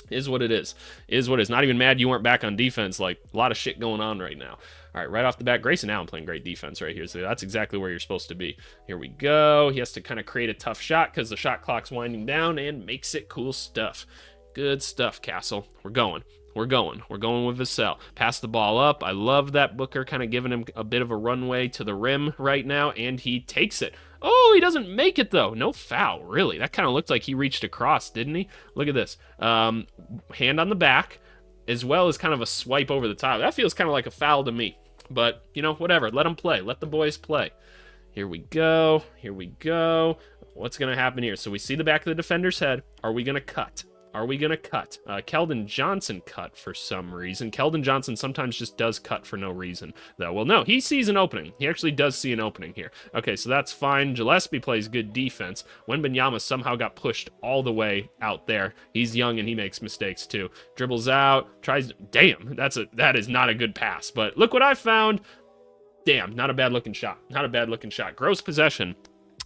is what it is. Is what it is. Not even mad you weren't back on defense. Like, a lot of shit going on right now. All right, right off the bat, Grayson Allen playing great defense right here. So that's exactly where you're supposed to be. Here we go. He has to kind of create a tough shot because the shot clock's winding down and makes it cool stuff. Good stuff, Castle. We're going with Vassell. Pass the ball up. I love that Booker kind of giving him a bit of a runway to the rim right now, and he takes it. Oh, he doesn't make it, though. No foul, really. That kind of looked like he reached across, didn't he? Look at this. Hand on the back, as well as kind of a swipe over the top. That feels kind of like a foul to me. But, you know, whatever. Let them play. Let the boys play. Here we go. Here we go. What's going to happen here? So we see the back of the defender's head. Are we going to cut? Are we going to cut? Keldon Johnson cut for some reason. Keldon Johnson sometimes just does cut for no reason, though. Well, no, he sees an opening. He actually does see an opening here. Okay, so that's fine. Gillespie plays good defense. Wembanyama somehow got pushed all the way out there. He's young and he makes mistakes too. Dribbles out, tries... Damn, that is not a good pass. But look what I found. Damn, not a bad looking shot. Not a bad looking shot. Gross possession.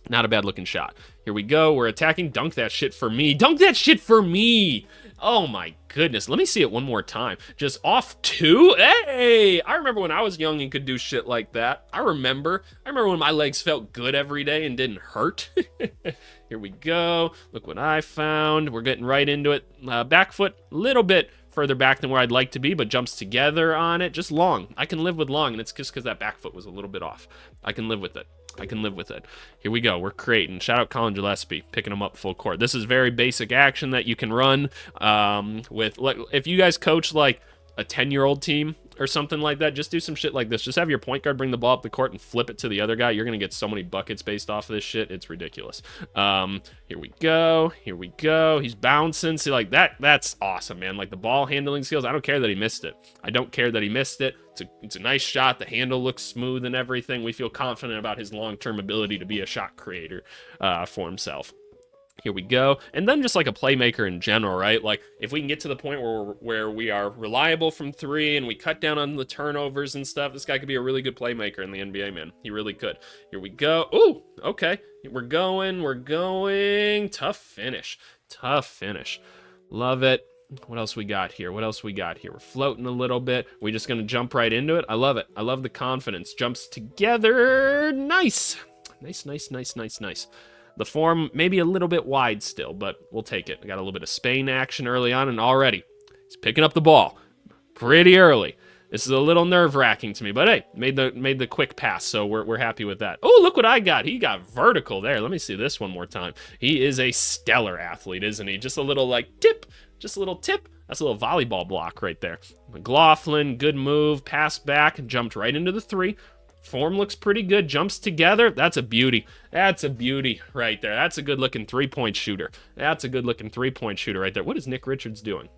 Not a bad looking shot. Here we go. We're attacking. Dunk that shit for me. Dunk that shit for me. Oh my goodness. Let me see it one more time. Just off 2. Hey, I remember when I was young and could do shit like that. I remember when my legs felt good every day and didn't hurt. Here we go. Look what I found. We're getting right into it. Back foot, a little bit further back than where I'd like to be, but jumps together on it. Just long. I can live with long, and it's just because that back foot was a little bit off. I can live with it. Here we go. We're creating. Shout out Colin Gillespie, picking him up full court. This is very basic action that you can run with. Like, if you guys coach like a 10-year-old team or something like that, just do some shit like this. Just have your point guard bring the ball up the court and flip it to the other guy. You're going to get so many buckets based off of this shit. It's ridiculous. Here we go. Here we go. He's bouncing. See, like, that's awesome, man. Like, the ball handling skills, I don't care that he missed it. It's a nice shot. The handle looks smooth and everything. We feel confident about his long-term ability to be a shot creator for himself. Here we go. And then just like a playmaker in general, right? Like, if we can get to the point where we are reliable from 3 and we cut down on the turnovers and stuff, this guy could be a really good playmaker in the NBA, man. He really could. Here we go. Ooh, okay. We're going. Tough finish. Love it. What else we got here? What else we got here? We're floating a little bit. We're just going to jump right into it. I love it. I love the confidence. Jumps together. Nice. Nice, nice, nice, nice, nice. The form maybe a little bit wide still, but we'll take it. I got a little bit of Spain action early on, and already he's picking up the ball pretty early. This is a little nerve-wracking to me, but hey, made the quick pass, so we're happy with that. Oh, look what I got. He got vertical there. Let me see this one more time. He is a stellar athlete, isn't he? Just a little, like, tip. Just a little tip. That's a little volleyball block right there. McLaughlin, good move. Pass back. Jumped right into the 3. Form looks pretty good. Jumps together. That's a beauty. That's a beauty right there. That's a good-looking three-point shooter. That's a good-looking three-point shooter right there. What is Nick Richards doing?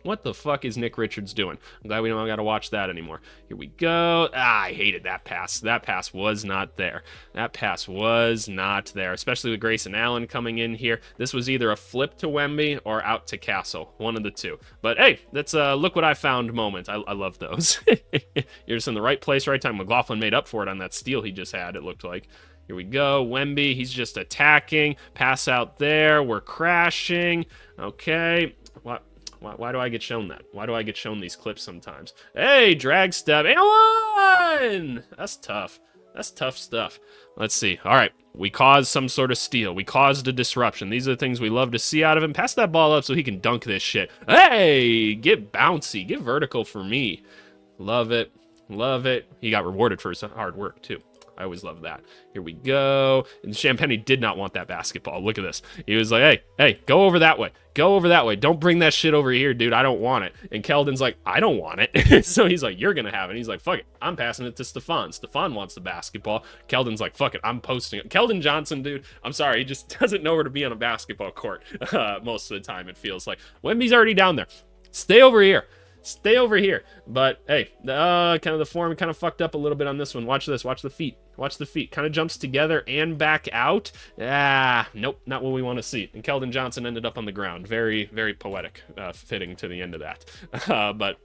What the fuck is Nick Richards doing? I'm glad we don't got to watch that anymore. Here we go. I hated that pass. That pass was not there. That pass was not there, especially with Grayson Allen coming in here. This was either a flip to Wemby or out to Castle, one of the two. But hey, that's a look what I found moment. I love those. You're just in the right place, right time. McLaughlin made up for it on that steal he just had, it looked like. Here we go. Wemby, he's just attacking. Pass out there. We're crashing. Okay. What? Why do I get shown that? Why do I get shown these clips sometimes? Hey, drag step. And one! That's tough. That's tough stuff. Let's see. All right. We caused some sort of steal. We caused a disruption. These are the things we love to see out of him. Pass that ball up so he can dunk this shit. Hey! Get bouncy. Get vertical for me. Love it. Love it. He got rewarded for his hard work, too. I always love that. Here we go. And Champagny did not want that basketball. Look at this. He was like, hey, go over that way. Go over that way. Don't bring that shit over here, dude. I don't want it. And Keldon's like, I don't want it. So he's like, you're going to have it. And he's like, fuck it. I'm passing it to Stephon. Stephon wants the basketball. Keldon's like, fuck it. I'm posting it. Keldon Johnson, dude, I'm sorry. He just doesn't know where to be on a basketball court most of the time, it feels like. Wemby's already down there. Stay over here. Stay over here. But, hey, kind of the form kind of fucked up a little bit on this one. Watch this. Watch the feet. Watch the feet. Kind of jumps together and back out. Nope, not what we want to see. And Keldon Johnson ended up on the ground. Very, very poetic, fitting to the end of that. But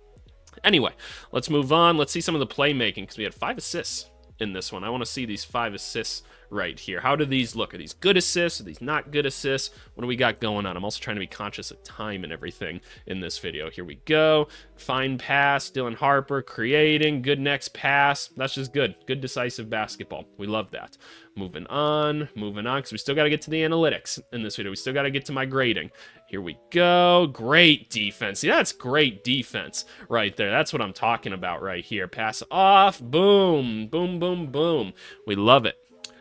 anyway, let's move on. Let's see some of the playmaking, because we had 5 assists in this one. I want to see these 5 assists right here. How do these look? Are these good assists? Are these not good assists? What do we got going on? I'm also trying to be conscious of time and everything in this video. Here we go. Fine pass. Dylan Harper creating. Good next pass. That's just good. Good decisive basketball. We love that. Moving on, because we still got to get to the analytics in this video. We still got to get to my grading. Here we go. Great defense. See, that's great defense right there. That's what I'm talking about right here. Pass off. Boom. Boom, boom, boom. We love it.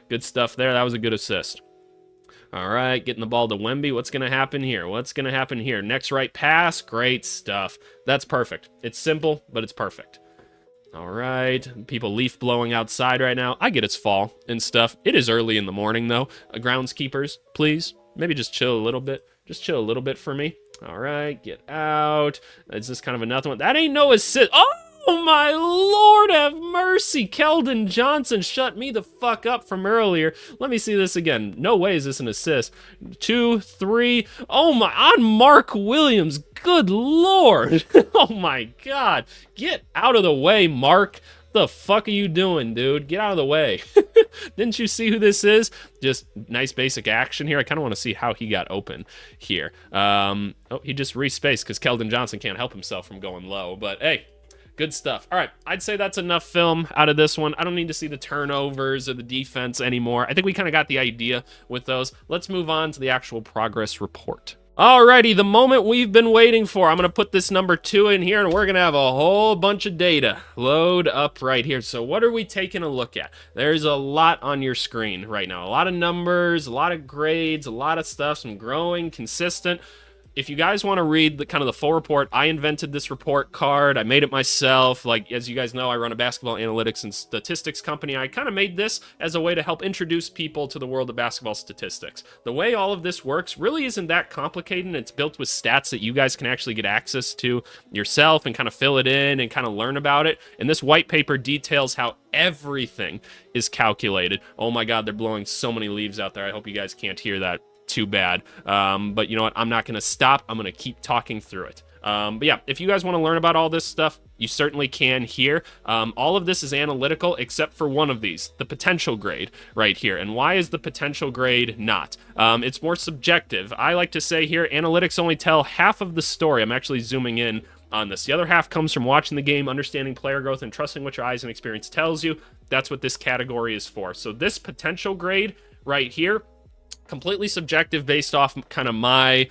Good stuff there. That was a good assist. All right, getting the ball to Wemby. What's going to happen here? What's going to happen here? Next right pass. Great stuff. That's perfect. It's simple, but it's perfect. All right, people leaf blowing outside right now. I get it's fall and stuff. It is early in the morning, though. Groundskeepers, please, maybe just chill a little bit. Just chill a little bit for me. All right, get out. Is this kind of another one? That ain't no assist. Oh, my Lord, have mercy. Keldon Johnson shut me the fuck up from earlier. Let me see this again. No way is this an assist. 2, 3. Oh, my. On Mark Williams. Good Lord. Oh, my God. Get out of the way, Mark. The fuck are you doing, dude? Get out of the way. Didn't you see who this is? Just nice basic action here. I kind of want to see how he got open here. Oh, he just respaced because Keldon Johnson can't help himself from going low. But, hey. Good stuff. All right, I'd say that's enough film out of this one. I don't need to see the turnovers or the defense anymore. I think we kind of got the idea with those. Let's move on to the actual progress report. Alrighty, the moment we've been waiting for. I'm going to put this number 2 in here, and we're going to have a whole bunch of data load up right here. So what are we taking a look at? There's a lot on your screen right now. A lot of numbers, a lot of grades, a lot of stuff, some growing, consistent. If you guys want to read the kind of the full report, I invented this report card. I made it myself. Like, as you guys know, I run a basketball analytics and statistics company. I kind of made this as a way to help introduce people to the world of basketball statistics. The way all of this works really isn't that complicated. It's built with stats that you guys can actually get access to yourself and kind of fill it in and kind of learn about it. And this white paper details how everything is calculated. Oh my God, they're blowing so many leaves out there. I hope you guys can't hear that. Too bad. But you know what? I'm not going to stop. I'm going to keep talking through it. But yeah, if you guys want to learn about all this stuff, You certainly can here. All of this is analytical except for one of these, the potential grade right here. And why is the potential grade not? It's more subjective. I like to say here, analytics only tell half of the story. I'm actually zooming in on this. The other half comes from watching the game, understanding player growth, and trusting what your eyes and experience tells you. That's what this category is for. So this potential grade right here, completely subjective based off kind of my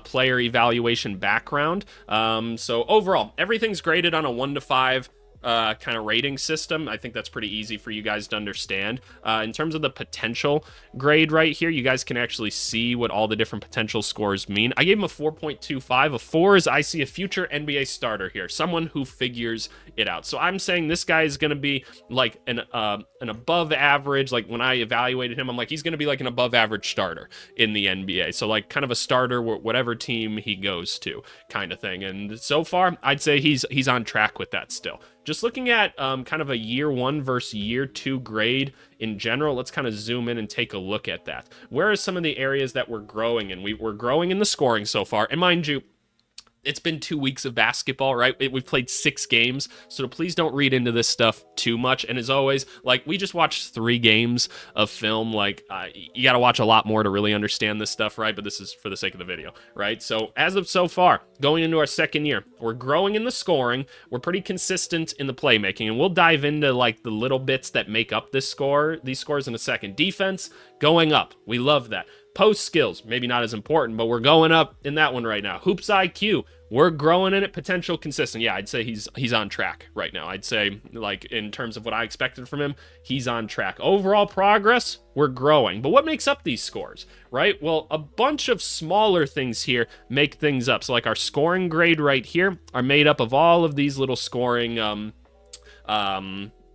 player evaluation background. So overall, everything's graded on a 1 to 5 kind of rating system. I think that's pretty easy for you guys to understand. In terms of the potential grade right here, you guys can actually see what all the different potential scores mean. I gave him a 4.25. A 4 is I see a future NBA starter here, someone who figures it out. So I'm saying this guy is going to be like an above average. Like when I evaluated him, I'm like, he's going to be like an above average starter in the NBA. So like kind of a starter, whatever team he goes to kind of thing. And so far, I'd say he's on track with that still. Just looking at kind of a year 1 versus year 2 grade in general, let's kind of zoom in and take a look at that. Where are some of the areas that we're growing in? We're growing in the scoring so far. And mind you, it's been 2 weeks of basketball, right? We've played 6 games, so please don't read into this stuff too much. And as always, like, we just watched 3 games of film. Like, you got to watch a lot more to really understand this stuff, right? But this is for the sake of the video, right? So as of so far, going into our second year, we're growing in the scoring. We're pretty consistent in the playmaking, and we'll dive into like the little bits that make up these scores in a second. Defense going up. We love that. Post skills, maybe not as important, but we're going up in that one right now. Hoops IQ, we're growing in it. Potential consistent. Yeah, I'd say he's on track right now. I'd say, like, in terms of what I expected from him, he's on track. Overall progress, we're growing. But what makes up these scores, right? Well, a bunch of smaller things here make things up. So like our scoring grade right here are made up of all of these little scoring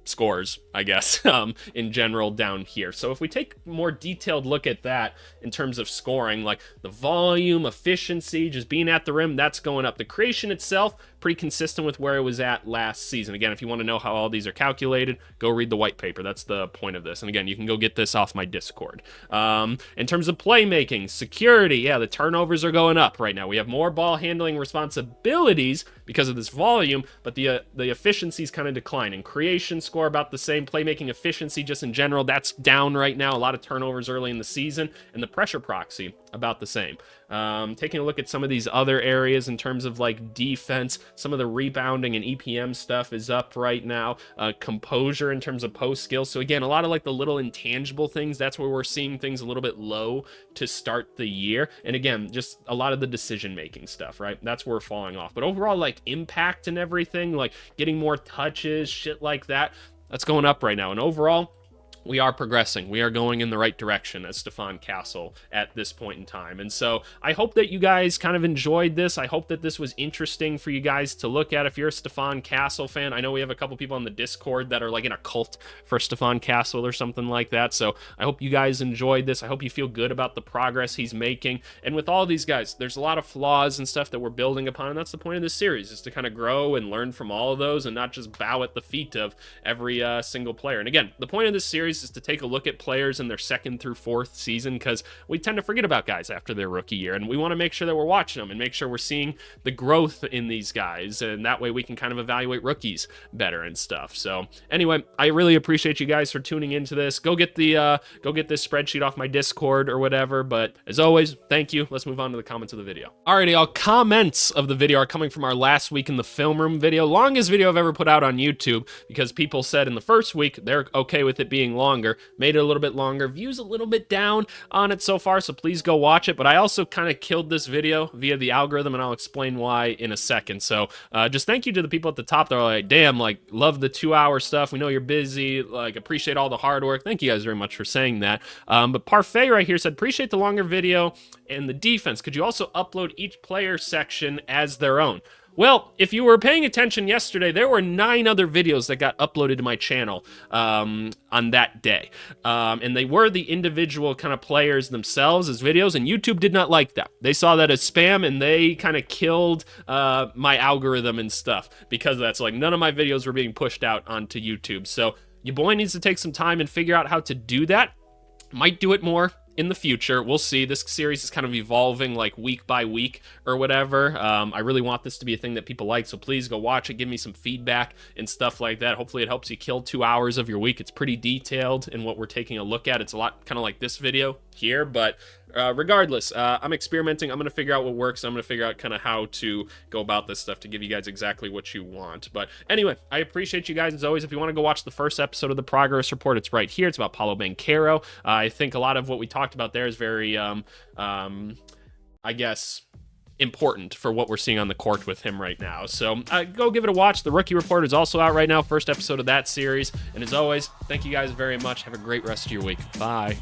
scores, I guess, in general down here. So if we take a more detailed look at that in terms of scoring, like the volume, efficiency, just being at the rim, that's going up. The creation itself, pretty consistent with where it was at last season. Again, if you want to know how all these are calculated, go read the white paper. That's the point of this. And again, you can go get this off my Discord. In terms of playmaking, security, yeah, the turnovers are going up right now. We have more ball handling responsibilities because of this volume, but the efficiency is kind of declining. Creation score about the same. Playmaking efficiency just in general, that's down right now. A lot of turnovers early in the season, and the pressure proxy about the same. Taking a look at some of these other areas in terms of like defense, some of the rebounding and EPM stuff is up right now. Composure in terms of post skills. So again, a lot of like the little intangible things, that's where we're seeing things a little bit low to start the year. And again, just a lot of the decision making stuff, right? That's where we're falling off. But overall, like impact and everything, like getting more touches, shit like that, that's going up right now. And overall, we are progressing. We are going in the right direction as Stephon Castle at this point in time. And so I hope that you guys kind of enjoyed this. I hope that this was interesting for you guys to look at. If you're a Stephon Castle fan, I know we have a couple people on the Discord that are like in a cult for Stephon Castle or something like that. So I hope you guys enjoyed this. I hope you feel good about the progress he's making. And with all these guys, there's a lot of flaws and stuff that we're building upon. And that's the point of this series, is to kind of grow and learn from all of those and not just bow at the feet of every single player. And again, the point of this series is to take a look at players in their 2nd through 4th season, because we tend to forget about guys after their rookie year, and we want to make sure that we're watching them and make sure we're seeing the growth in these guys, and that way we can kind of evaluate rookies better and stuff. So anyway, I really appreciate you guys for tuning into this. Go get this spreadsheet off my Discord or whatever, but as always, thank you. Let's move on to the comments of the video. Alrighty, y'all, comments of the video are coming from our last week in the film room video, longest video I've ever put out on YouTube, because people said in the first week they're okay with it being longer. Made it a little bit longer. Views a little bit down on it so far, so please go watch it. But I also kind of killed this video via the algorithm, and I'll explain why in a second. So just thank you to the people at the top that are like, damn, like, love the 2-hour stuff. We know you're busy. Like, appreciate all the hard work. Thank you guys very much for saying that. But Parfait right here said, appreciate the longer video and the defense. Could you also upload each player section as their own? Well, if you were paying attention yesterday, there were 9 other videos that got uploaded to my channel on that day. And they were the individual kind of players themselves as videos, and YouTube did not like that. They saw that as spam, and they kind of killed my algorithm and stuff because of that. So, like, none of my videos were being pushed out onto YouTube. So your boy needs to take some time and figure out how to do that. Might do it more in the future. We'll see. This series is kind of evolving like week by week or whatever. I really want this to be a thing that people like, so please go watch it. Give me some feedback and stuff like that. Hopefully it helps you kill 2 hours of your week. It's pretty detailed in what we're taking a look at. It's a lot kind of like this video here, but regardless, I'm experimenting. I'm going to figure out what works. I'm going to figure out kind of how to go about this stuff to give you guys exactly what you want. But anyway, I appreciate you guys as always. If you want to go watch the first episode of the Progress Report, it's right here. It's about Paulo Banchero. I think a lot of what we talked about there is very, I guess, important for what we're seeing on the court with him right now. So go give it a watch. The Rookie Report is also out right now, first episode of that series. And as always, thank you guys very much. Have a great rest of your week. Bye.